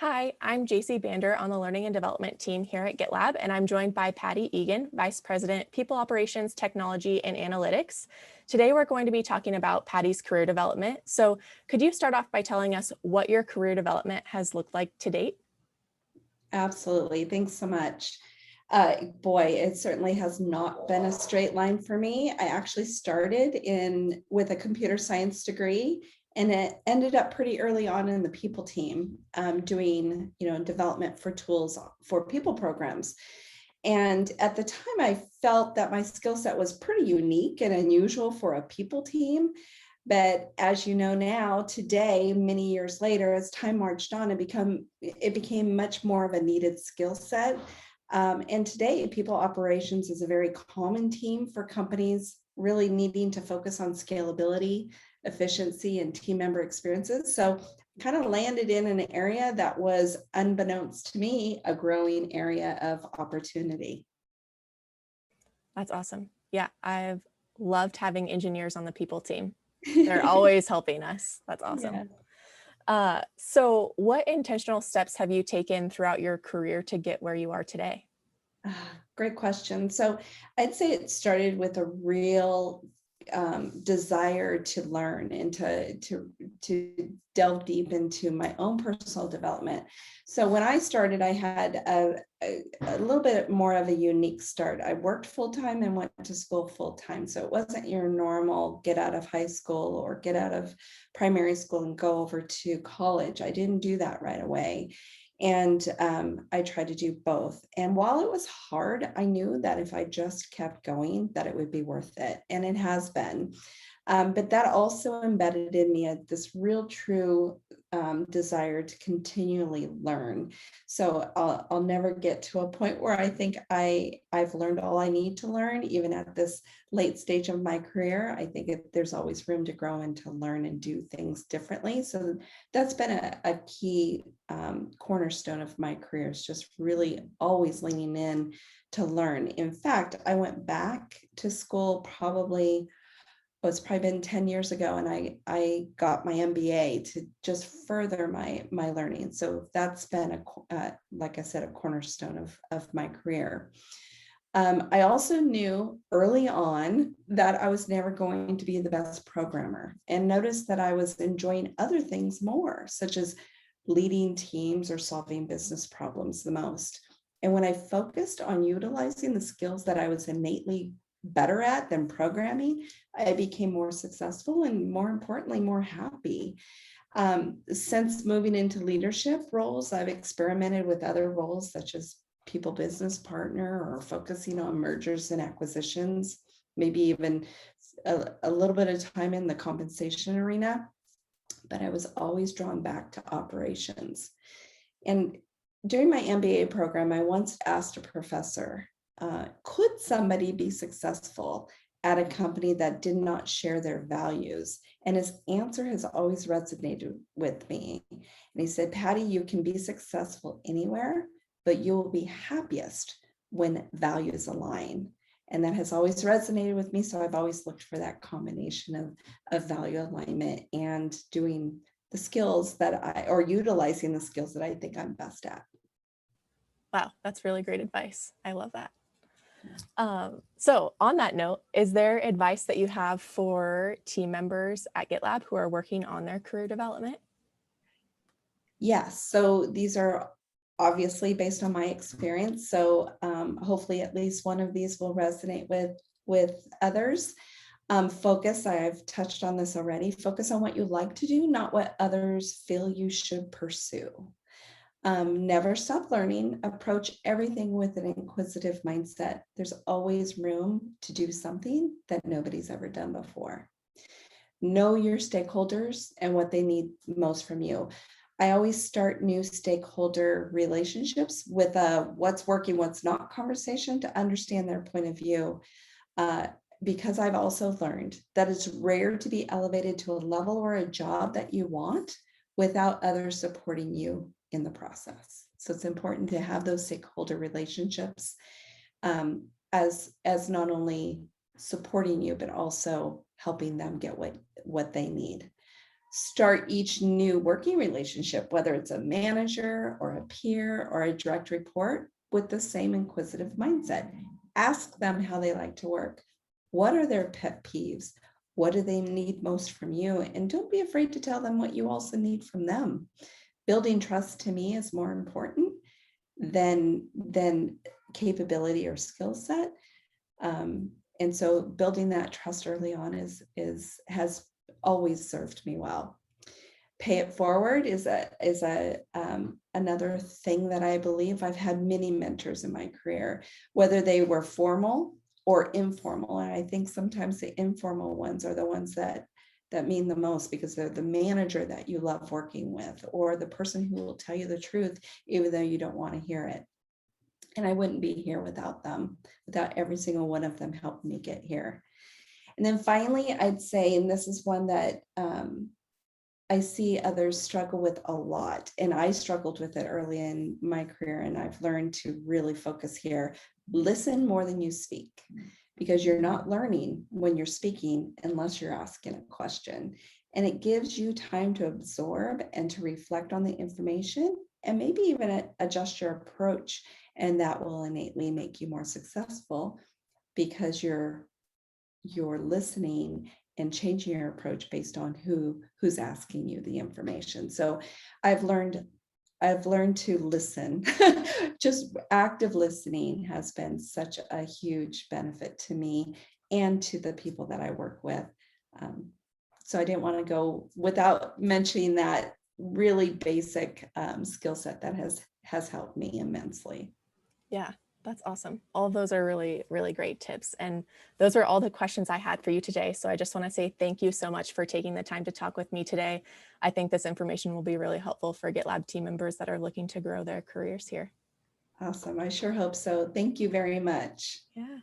Hi, I'm JC Bander on the Learning and Development team here at GitLab, and I'm joined by Pattie Egan, Vice President, People Operations, Technology, and Analytics. Today, we're going to be talking about Pattie's career development. So could you start off by telling us what your career development has looked like to date? Absolutely. Thanks so much. Boy, it certainly has not been a straight line for me. I actually started with a computer science degree, and it ended up pretty early on in the people team, doing development for tools for people programs. And at the time, I felt that my skill set was pretty unique and unusual for a people team. But as you know now, today, many years later, as time marched on, it became much more of a needed skill set. And today, people operations is a very common team for companies really needing to focus on scalability, efficiency, and team member experiences. So kind of landed in an area that was, unbeknownst to me, a growing area of opportunity. That's awesome. Yeah, I've loved having engineers on the people team. They're always helping us. That's awesome. So what intentional steps have you taken throughout your career to get where you are today? Great question. So I'd say it started with a real desire to learn and to delve deep into my own personal development. So when I started, I had a little bit more of a unique start. I worked full-time and went to school full-time. So it wasn't your normal get out of high school or get out of primary school and go over to college. I didn't do that right away. And I tried to do both. And while it was hard, I knew that if I just kept going, that it would be worth it. And it has been. But that also embedded in me this real true desire to continually learn. So I'll never get to a point where I think I've learned all I need to learn, even at this late stage of my career. I think there's always room to grow and to learn and do things differently. So that's been a key cornerstone of my career, is just really always leaning in to learn. In fact, I went back to school it's probably been 10 years ago, and I got my MBA to just further my learning. So that's been like I said, a cornerstone of my career. I also knew early on that I was never going to be the best programmer, and noticed that I was enjoying other things more, such as leading teams or solving business problems the most. And when I focused on utilizing the skills that I was innately better at than programming, I became more successful and, more importantly, more happy. Since moving into leadership roles, I've experimented with other roles such as people business partner, or focusing on mergers and acquisitions, maybe even a little bit of time in the compensation arena. But I was always drawn back to operations. And during my MBA program, I once asked a professor, could somebody be successful at a company that did not share their values? And his answer has always resonated with me. And he said, Pattie, you can be successful anywhere, but you will be happiest when values align. And that has always resonated with me. So I've always looked for that combination of value alignment and doing the skills or utilizing the skills that I think I'm best at. Wow, that's really great advice. I love that. So on that note, is there advice that you have for team members at GitLab who are working on their career development? Yes, so these are obviously based on my experience. So hopefully at least one of these will resonate with others. Focus, I've touched on this already. Focus on what you like to do, not what others feel you should pursue. Never stop learning. Approach everything with an inquisitive mindset. There's always room to do something that nobody's ever done before. Know your stakeholders and what they need most from you. I always start new stakeholder relationships with a what's working, what's not conversation to understand their point of view. Because I've also learned that it's rare to be elevated to a level or a job that you want without others supporting you in the process. So it's important to have those stakeholder relationships as not only supporting you, but also helping them get what they need. start each new working relationship, whether it's a manager or a peer or a direct report, with the same inquisitive mindset. Ask them how they like to work. What are their pet peeves? What do they need most from you? And don't be afraid to tell them what you also need from them. Building trust to me is more important than capability or skill set. And so building that trust early on has always served me well. Pay it forward is another thing that I believe. I've had many mentors in my career, whether they were formal or informal. And I think sometimes the informal ones are the ones that mean the most, because they're the manager that you love working with, or the person who will tell you the truth, even though you don't want to hear it. And I wouldn't be here without them, without every single one of them helping me get here. And then finally, I'd say, and this is one that I see others struggle with a lot, and I struggled with it early in my career, and I've learned to really focus here. Listen more than you speak, because you're not learning when you're speaking unless you're asking a question. And it gives you time to absorb and to reflect on the information, and maybe even adjust your approach. And that will innately make you more successful, because you're listening and changing your approach based on who's asking you the information. So I've learned to listen. Just active listening has been such a huge benefit to me and to the people that I work with. So I didn't want to go without mentioning that really basic skill set that has helped me immensely. Yeah, that's awesome. All of those are really, really great tips. And those are all the questions I had for you today. So I just want to say thank you so much for taking the time to talk with me today. I think this information will be really helpful for GitLab team members that are looking to grow their careers here. Awesome. I sure hope so. Thank you very much. Yeah.